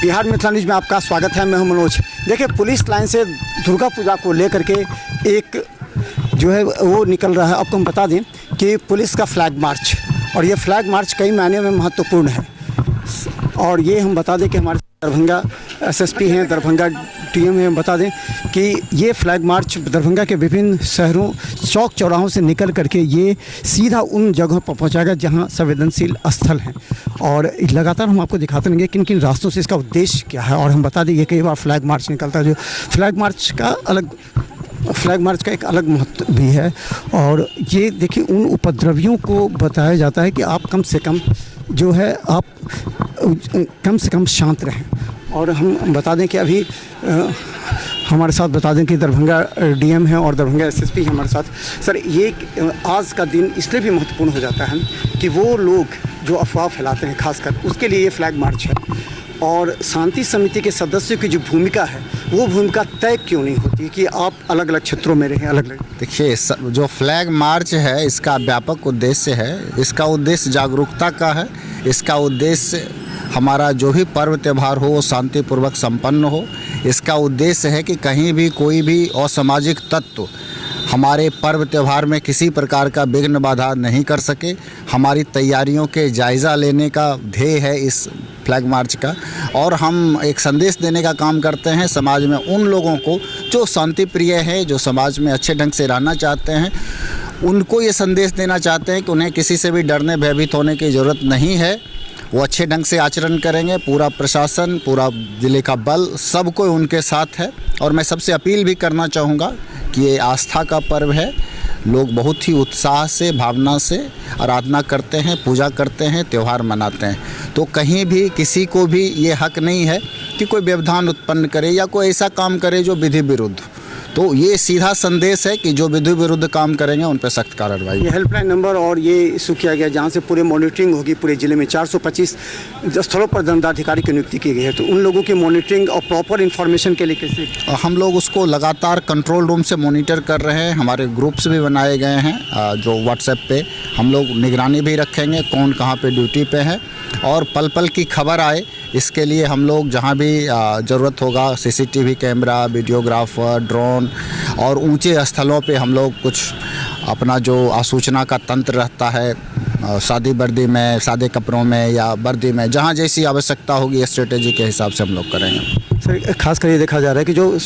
Bihar Mithila news में आपका स्वागत है। मैं हूं मनोज। देखिए, पुलिस लाइन से दुर्गा पूजा को लेकर के एक जो है वो निकल रहा है। आपको हम बता दें कि पुलिस का फ्लैग मार्च, और ये फ्लैग मार्च कई मायने में महत्वपूर्ण है। और ये हम बता दें कि हमारे दरभंगा एसएसपी हैं, दरभंगा टीएम हैं। हम बता दें कि ये फ्लैग मार्च दरभंगा के विभिन्न शहरों, चौक चौराहों से निकल करके ये सीधा उन जगहों पर पहुंचाएगा जहां संवेदनशील स्थल हैं। और लगातार हम आपको दिखाते रहेंगे किन किन रास्तों से इसका उद्देश्य क्या है। और हम बता दें ये कई बार फ्लैग मार्च निकलता है, जो फ्लैग मार्च का एक अलग महत्व भी है। और ये देखिए, उन उपद्रवियों को बताया जाता है कि आप कम से कम जो है आप कम से कम शांत रहें। और हम बता दें कि अभी हमारे साथ बता दें कि दरभंगा डीएम हैं और दरभंगा एसएसपी हैं हमारे साथ। सर, ये आज का दिन इसलिए भी महत्वपूर्ण हो जाता है कि वो लोग जो अफवाह फैलाते हैं, खासकर उसके लिए ये फ्लैग मार्च है। और शांति समिति के सदस्यों की जो भूमिका है, वो भूमिका तय क्यों नहीं होती कि आप अलग अलग क्षेत्रों में रहें, अलग अलग? देखिए, जो फ्लैग मार्च है इसका व्यापक उद्देश्य है। इसका उद्देश्य जागरूकता का है। इसका उद्देश्य हमारा जो भी पर्व त्यौहार हो वो शांतिपूर्वक संपन्न हो। इसका उद्देश्य है कि कहीं भी कोई भी असामाजिक तत्व हमारे पर्व त्यौहार में किसी प्रकार का विघ्न बाधा नहीं कर सके। हमारी तैयारियों के जायज़ा लेने का ध्येय है इस फ्लैग मार्च का। और हम एक संदेश देने का काम करते हैं समाज में उन लोगों को जो शांति प्रिय है, जो समाज में अच्छे ढंग से रहना चाहते हैं। उनको ये संदेश देना चाहते हैं कि उन्हें किसी से भी डरने भयभीत होने की ज़रूरत नहीं है। वो अच्छे ढंग से आचरण करेंगे। पूरा प्रशासन, पूरा ज़िले का बल, सब कोई उनके साथ है। और मैं सबसे अपील भी करना चाहूँगा कि ये आस्था का पर्व है। लोग बहुत ही उत्साह से, भावना से आराधना करते हैं, पूजा करते हैं, त्यौहार मनाते हैं। तो कहीं भी किसी को भी ये हक नहीं है कि कोई व्यवधान उत्पन्न करे या कोई ऐसा काम करे जो विधि विरुद्ध। तो ये सीधा संदेश है कि जो विधि विरुद्ध काम करेंगे उन पर सख्त कार्रवाई। ये हेल्पलाइन नंबर और ये इशू किया गया जहाँ से पूरे मॉनिटरिंग होगी पूरे ज़िले में। 425 स्थलों पर दंडाधिकारी की नियुक्ति की गई है। तो उन लोगों की मॉनिटरिंग और प्रॉपर इन्फॉर्मेशन के लिए कैसे? हम लोग उसको लगातार कंट्रोल रूम से मॉनिटर कर रहे हैं। हमारे ग्रुप्स भी बनाए गए हैं जो व्हाट्सएप पे हम लोग निगरानी भी रखेंगे कौन कहाँ पे ड्यूटी पे है। और पल पल की खबर आए इसके लिए हम लोग जहाँ भी ज़रूरत होगा सीसीटीवी कैमरा, वीडियोग्राफर, ड्रोन और ऊंचे स्थलों पे हम लोग कुछ अपना जो आसूचना का तंत्र रहता है, शादी वर्दी में, सादे कपड़ों में या वर्दी में, जहाँ जैसी आवश्यकता होगी स्ट्रेटेजी के हिसाब से हम लोग करेंगे। सर, खासकर ये देखा जा रहा है कि जो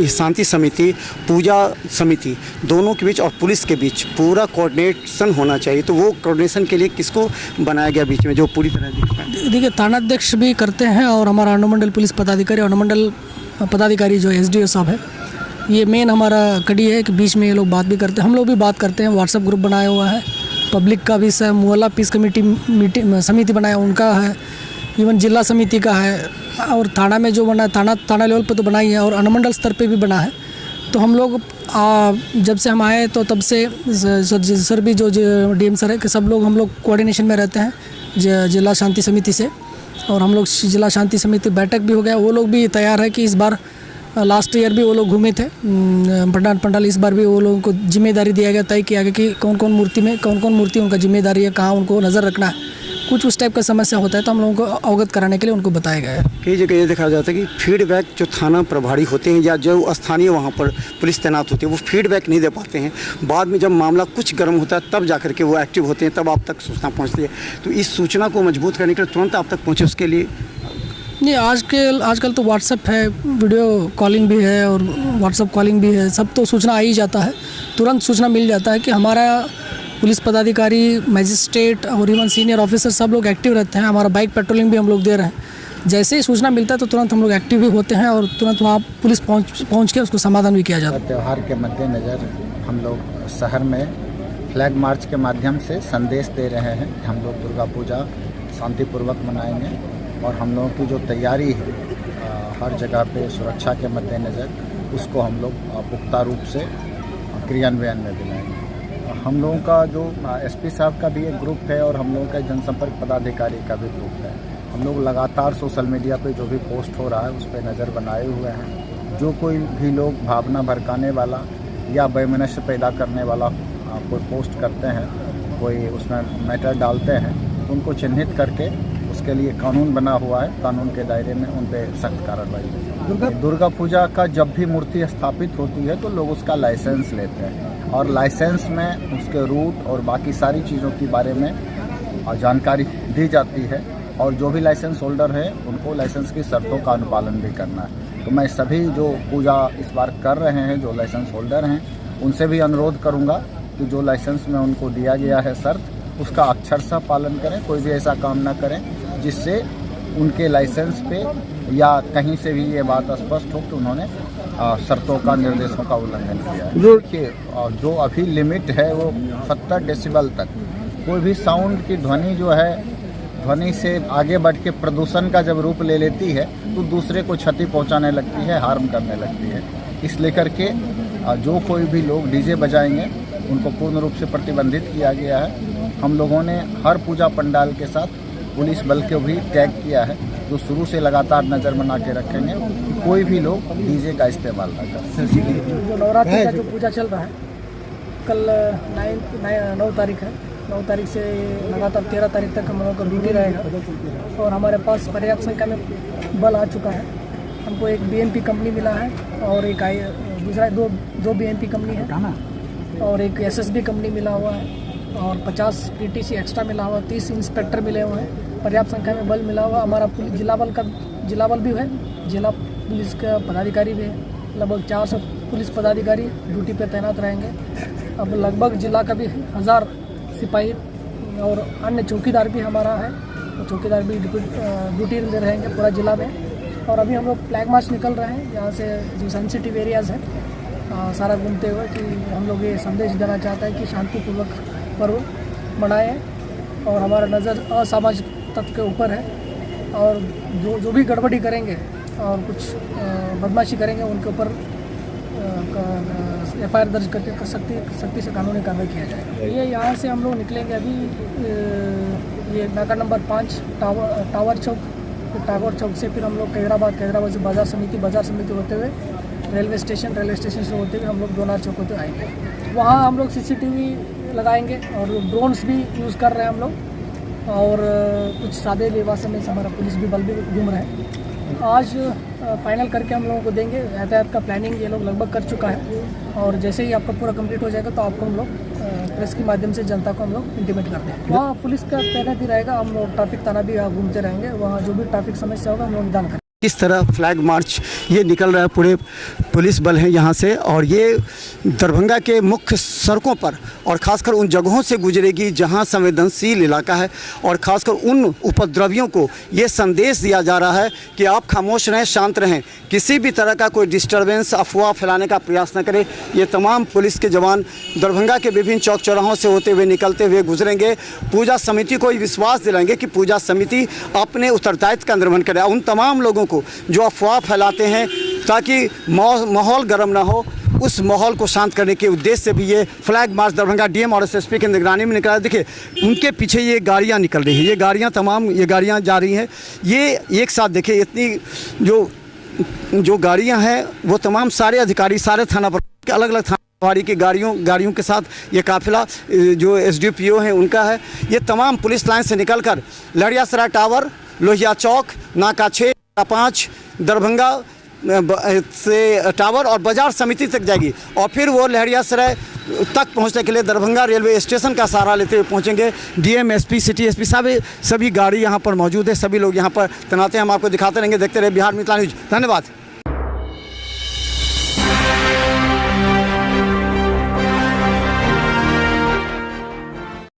शांति समिति, पूजा समिति, दोनों के बीच और पुलिस के बीच पूरा कोऑर्डिनेशन होना चाहिए। तो वो कोऑर्डिनेशन के लिए किसको बनाया गया बीच में जो पूरी तरह देखिए, थानाध्यक्ष भी करते हैं और हमारा अनुमंडल पुलिस पदाधिकारी, अनुमंडल पदाधिकारी जो एसडीओ साहब है, ये मेन हमारा कड़ी है कि बीच में ये लोग बात भी करते हैं, हम लोग भी बात करते हैं। व्हाट्सएप ग्रुप बनाया हुआ है, पब्लिक का भी मोहल्ला पीस कमेटी मीटिंग समिति बनाया उनका है, इवन जिला समिति का है। और थाना में जो बना है थाना लेवल पे तो बना ही है और अनुमंडल स्तर पे भी बना है। तो हम लोग जब से हम आए तो तब से सर भी जो डीएम सर है कि सब लोग हम लोग कोऑर्डिनेशन में रहते हैं जिला शांति समिति से। और हम लोग जिला शांति समिति बैठक भी हो गया, वो लोग भी तैयार है कि इस बार लास्ट ईयर भी वो लोग घूमे थे पंडाल। इस बार भी वो लोगों को जिम्मेदारी दिया गया, तय किया गया कि कौन कौन मूर्ति उनका जिम्मेदारी है, कहाँ उनको नज़र रखना है। कुछ उस टाइप का समस्या होता है तो हम लोगों को अवगत कराने के लिए उनको बताया गया है। कई जगह ये देखा जाता है कि फीडबैक जो थाना प्रभारी होते हैं या जो स्थानीय वहाँ पर पुलिस तैनात होती है, वो फीडबैक नहीं दे पाते हैं। बाद में जब मामला कुछ गर्म होता है तब जाकर के वो एक्टिव होते हैं, तब आप तक सूचना पहुँचती है। तो इस सूचना को मजबूत करने के लिए तुरंत आप तक पहुँचे, उसके लिए नहीं, आजकल तो व्हाट्सएप है, वीडियो कॉलिंग भी है और व्हाट्सएप कॉलिंग भी है, सब तो सूचना आ ही जाता है। तुरंत सूचना मिल जाता है कि हमारा पुलिस पदाधिकारी, मजिस्ट्रेट और इवन सीनियर ऑफिसर सब लोग एक्टिव रहते हैं। हमारा बाइक पेट्रोलिंग भी हम लोग दे रहे हैं। जैसे ही सूचना मिलता है तो तुरंत हम लोग एक्टिव भी होते हैं और तुरंत वहाँ पुलिस पहुँच के उसको समाधान भी किया जाता है। त्यौहार के मद्देनज़र हम लोग शहर में फ्लैग मार्च के माध्यम से संदेश दे रहे हैं कि हम लोग दुर्गा पूजा शांतिपूर्वक मनाएंगे। और हम लोगों की जो तैयारी है हर जगह पे सुरक्षा के मद्देनज़र, उसको हम लोग पुख्ता रूप से क्रियान्वयन में दिलाएंगे। हम लोगों का जो एसपी साहब का भी एक ग्रुप है और हम लोगों का जनसंपर्क पदाधिकारी का भी ग्रुप है। हम लोग लगातार सोशल मीडिया पे जो भी पोस्ट हो रहा है उस पर नज़र बनाए हुए हैं। जो कोई भी लोग भावना भड़काने वाला या वैमनस्य पैदा करने वाला कोई पोस्ट करते हैं, कोई उसमें मैटर डालते हैं, तो उनको चिन्हित करके इसके लिए कानून बना हुआ है, कानून के दायरे में उन पर सख्त कार्रवाई। दुर्गा पूजा का जब भी मूर्ति स्थापित होती है तो लोग उसका लाइसेंस लेते हैं और लाइसेंस में उसके रूट और बाकी सारी चीज़ों के बारे में जानकारी दी जाती है और जो भी लाइसेंस होल्डर है उनको लाइसेंस की शर्तों का अनुपालन भी करना है। तो मैं सभी जो पूजा इस बार कर रहे हैं, जो लाइसेंस होल्डर हैं, उनसे भी अनुरोध करूंगा कि जो लाइसेंस में उनको दिया गया है शर्त, उसका अक्षरशः पालन करें। कोई भी ऐसा काम ना करें जिससे उनके लाइसेंस पे या कहीं से भी ये बात स्पष्ट हो कि उन्होंने शर्तों का, निर्देशों का उल्लंघन किया है। देखिए, जो अभी लिमिट है वो 70 डेसिबल तक। कोई भी साउंड की ध्वनि जो है, ध्वनि से आगे बढ़ के प्रदूषण का जब रूप ले लेती है तो दूसरे को क्षति पहुंचाने लगती है, हार्म करने लगती है। इस लेकर के जो कोई भी लोग डीजे बजाएंगे उनको पूर्ण रूप से प्रतिबंधित किया गया है। हम लोगों ने हर पूजा पंडाल के साथ पुलिस बल को भी टैग किया है, जो शुरू से लगातार नज़र बना के रखेंगे कि कोई भी लोग डीजे का इस्तेमाल ना करें। जो नवरात्रि का जो पूजा चल रहा है, कल 9 तारीख है। 9 तारीख से लगातार 13 तारीख तक हम लोगों का ड्यूटी रहेगा और हमारे पास पर्याप्त संख्या में बल आ चुका है। हमको एक बीएमपी कंपनी मिला है और एक दूसरा दो बीएमपी कंपनी है और एक एसएसबी कंपनी मिला हुआ है और 50 पीटीसी एक्स्ट्रा मिला हुआ है, 30 इंस्पेक्टर मिले हुए हैं, पर्याप्त संख्या में बल मिला हुआ। हमारा जिला बल भी है, जिला पुलिस का पदाधिकारी भी है। लगभग 400 पुलिस पदाधिकारी ड्यूटी पे तैनात रहेंगे। अब लगभग जिला का भी 1000 सिपाही और अन्य चौकीदार भी हमारा है, तो चौकीदार भी ड्यूटी दे रहेंगे पूरा जिला में। और अभी हम लोग फ्लैग मार्च निकल रहे हैं यहाँ से, जो सेंसिटिव एरियाज़ है सारा घूमते हुए, कि हम लोग ये संदेश देना चाहते हैं कि शांतिपूर्वक पर्व मनाएं और हमारा नज़र असामाजिक तत्व के ऊपर है और जो भी गड़बड़ी करेंगे और कुछ बदमाशी करेंगे उनके ऊपर FIR दर्ज करके सख्ती से कानूनी कार्रवाई किया जाएगा। ये यहाँ से हम लोग निकलेंगे अभी ये नाका नंबर 5 टावर चौक से फिर हम लोग कैदराबाद से बाज़ार समिति होते हुए रेलवे स्टेशन से होते हुए हम लोग दोनार चौक होते आएंगे। वहाँ हम लोग CCTV लगाएंगे और ड्रोन्स भी यूज़ कर रहे हैं हम लोग और कुछ सादे लिबास में हमारा पुलिस भी बल भी घूम रहे हैं। आज फाइनल करके हम लोगों को देंगे। यातायात का प्लानिंग ये लोग लगभग कर चुका है और जैसे ही आपका पूरा कंप्लीट हो जाएगा तो आपको हम लोग प्रेस के माध्यम से जनता को हम लोग इंटीमेट कर देंगे। वहाँ पुलिस का तैनाती रहेगा, हम लोग ट्रैफिक थाना भी घूमते रहेंगे, वहाँ जो भी ट्रैफिक समस्या होगा हम लोग निदान करेंगे। किस तरह फ्लैग मार्च ये निकल रहा है, पूरे पुलिस बल हैं यहाँ से और ये दरभंगा के मुख्य सड़कों पर और ख़ासकर उन जगहों से गुजरेगी जहाँ संवेदनशील इलाका है और ख़ासकर उन उपद्रवियों को ये संदेश दिया जा रहा है कि आप खामोश रहें, शांत रहें, किसी भी तरह का कोई डिस्टर्बेंस, अफवाह फैलाने का प्रयास न करें। ये तमाम पुलिस के जवान दरभंगा के विभिन्न चौक चौराहों से होते हुए निकलते हुए गुजरेंगे। पूजा समिति को विश्वास दिलाएंगे कि पूजा समिति अपने उत्तरदायित्व का निर्वहन करे। उन तमाम लोगों को जो अफवाह फैलाते हैं ताकि माहौल गर्म ना हो, उस माहौल को शांत करने के उद्देश्य से भी ये फ्लैग मार्च दरभंगा DM और SSP की निगरानी में निकला है। देखिए उनके पीछे ये गाड़ियाँ निकल रही हैं, ये गाड़ियाँ जा रही हैं। ये एक साथ देखिए इतनी जो गाड़ियाँ हैं वो तमाम सारे अधिकारी, सारे थाना पर अलग अलग थाना की गाड़ियों के साथ ये काफिला जो SDPO हैं उनका है। ये तमाम पुलिस लाइन से निकलकर लहरियासराय टावर, लोहिया चौक, नाका 6, 5, दरभंगा से टावर और बाजार समिति तक जाएगी और फिर वो लहरियासराय तक पहुंचने के लिए दरभंगा रेलवे स्टेशन का सहारा लेते हुए पहुंचेंगे। DM, SP, City SP सभी गाड़ी यहां पर मौजूद है, सभी लोग यहां पर तैनात हैं। हम आपको दिखाते रहेंगे, देखते रहे बिहार मिथिला न्यूज़। धन्यवाद।